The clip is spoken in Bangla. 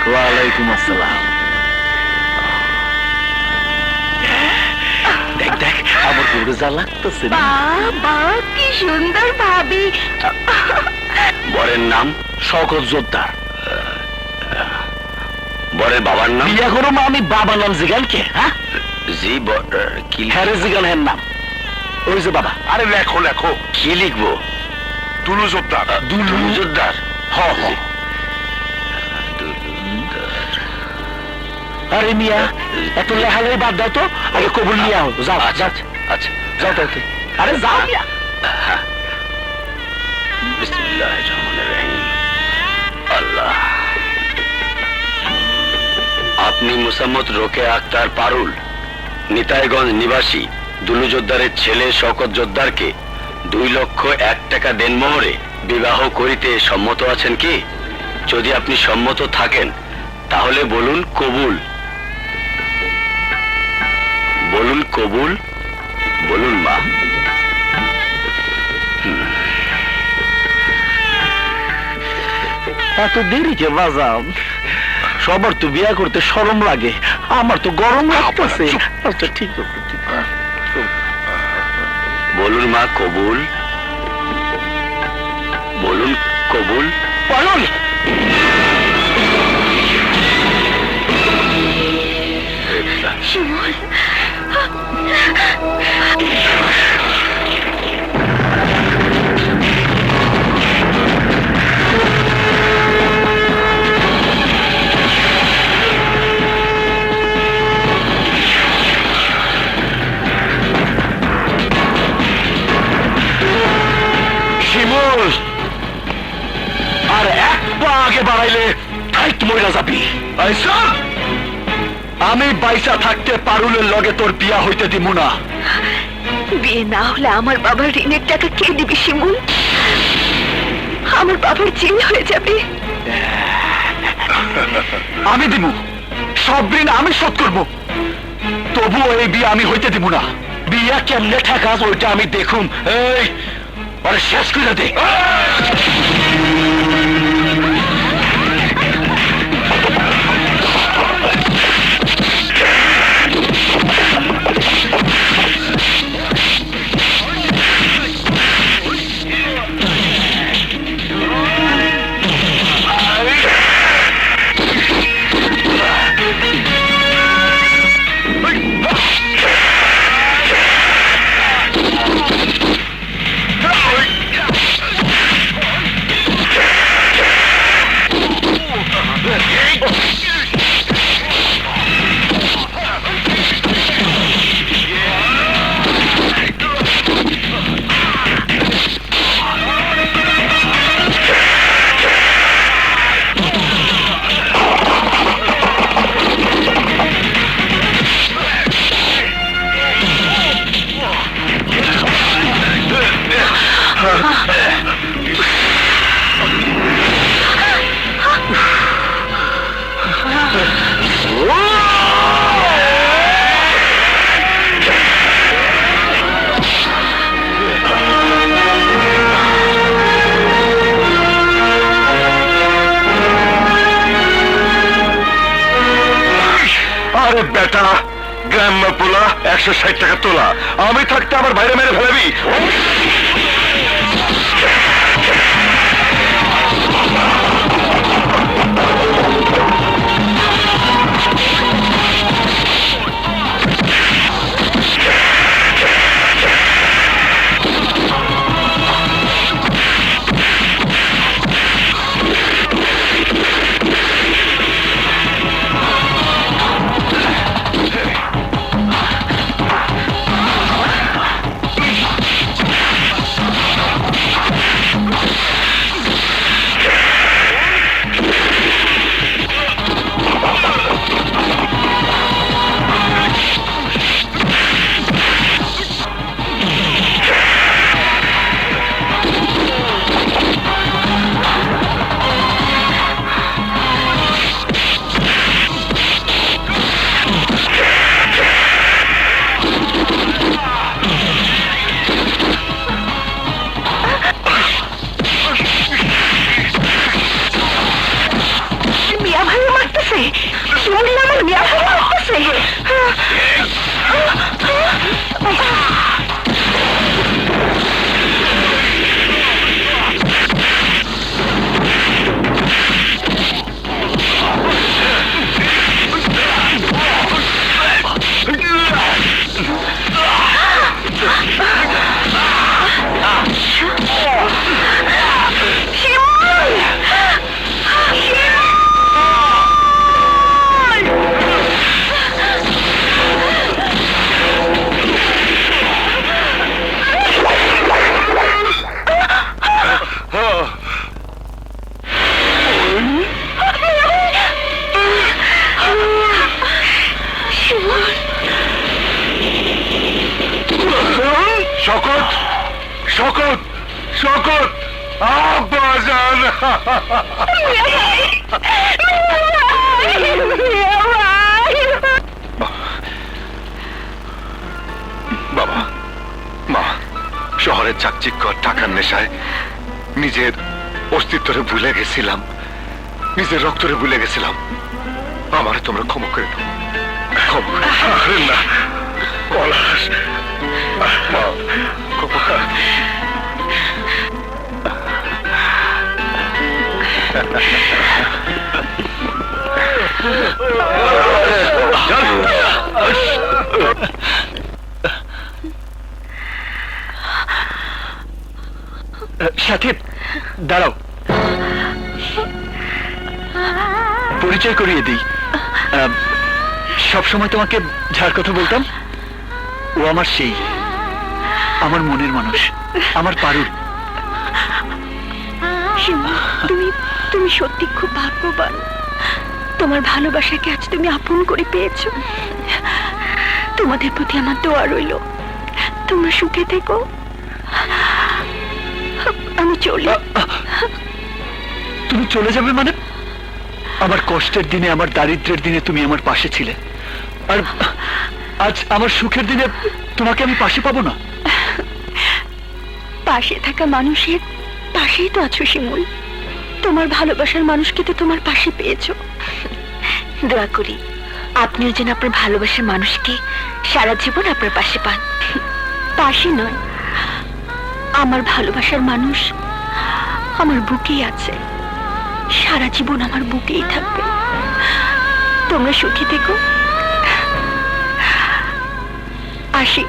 ওয়ালাইকুম আসসালাম। দেখ দেখ আমার পুরো যা লাগতেছে না। বাবা কি সুন্দর ভাবি। বরের নাম শওকত জোদ্দার। বরের বাবার নাম? বিয়া করো মা, আমি বাবা নাম জিগান কে? হ্যাঁ জি কি? হ্যাঁ জিগান হ্যাঁ নাম ওই যে বাবা। আরে লেখো লেখো। কি লিখবো? দুলু জোদ্দার। দুলু জোদ্দার। হ হ। আরে মিয়া এত লেখালেই বাদ দাও তো, আগে কবুল নিয়ে আও। যাও আচ্ছা যাও আচ্ছা যাও তো। আরে যাও মিয়া। বিসমিল্লাহির রহমানির রহিম। আল্লাহ। আপনি মুসাম্মদ রোকে আক্তার পারুল, নিতাইগঞ্জ নিবাসী দুলু জোদ্দারের ছেলে শওকত জোদ্দারকে 2,01,000 টাকা দেনমোহরে বিবাহ করিতে সম্মত আছেন কি? যদি আপনি সম্মত থাকেন তাহলে বলুন কবুল। বলুন কবুল। বলুন মা। এত দেরি কে বাজাও? সবার তো বিয়া করতে শরম লাগে, আমার তো গরম লাগতেছে। আচ্ছা ঠিক আছে ঠিক আছে। বলুন মা কবুল। বলুন কবুল। বলুন। শিমুল শিমুল আর এক পা আগে বাড়াইলে তাই মইরা যাবি। আমি বাইসা থাকতে পারুলের লগে তোর বিয়া হইতে দিব না। বিয়ে না হলে আমার বাবার ঋণের টাকা কে দিবি শিমুল? আমার বাবার জেল হয়ে যাবে। আমি দিব, সব ঋণ আমি শোধ করব, তবুও এই বিয়ে আমি হইতে দিব না। বিয়া কেমনে ঠেকাস ওইটা আমি দেখুম। এই আরে শেষ করে দে। আরে বেটা, গ্রাম্য পোলা 160 টাকা তোলা, আমি থাকতে আমার বাইরে মেরে ফেলাবি? শকত শকত শকত আব্বাজান বাবা মা শহরের চাকচিক্য টাকার নেশায় নিজের অস্তিত্বরে ভুলে গেছিলাম, নিজের রক্তরে ভুলে গেছিলাম। আমারে তোমরা ক্ষমা করে দাও, ক্ষমা করে না পলাশ। মা, ক্ষমা। সাথী দাঁড়াও, পরিচয় করিয়ে দিই। সবসময় তোমাকে যার কথা বলতাম, ও আমার সেই, আমার মনের মানুষ, আমার পারুল। শিমুল, তুমি তুমি সত্যি খুব ভাগ্যবান। তোমার ভালোবাসাকে আজ তুমি আপন করে পেয়েছো। তোমাদের প্রতি আমার দোয়া রইল, তোমরা সুখে থেকো। আমি চলি। তুমি চলে যাবে মানে? আমার কষ্টের দিনে, আমার দারিদ্র্যের দিনে তুমি আমার পাশে ছিলে, আর আজ আমার সুখের দিনে তোমাকে আমি পাশে পাবো না? পাশে থাকা মানুষের পাশেই তো আছো শিমুল। তোমার ভালোবাসার মানুষকে তো তোমার পাশে পেয়েছো। দোয়া করি আপনিও যেন আপনার ভালোবাসার মানুষকে সারা জীবন আপনার পাশে পান। পাশে নয়, আমার ভালোবাসার মানুষ আমার বুকেই আছে, সারা জীবন আমার বুকেই থাকবে। তোমরা সুখী থেকো। আসি।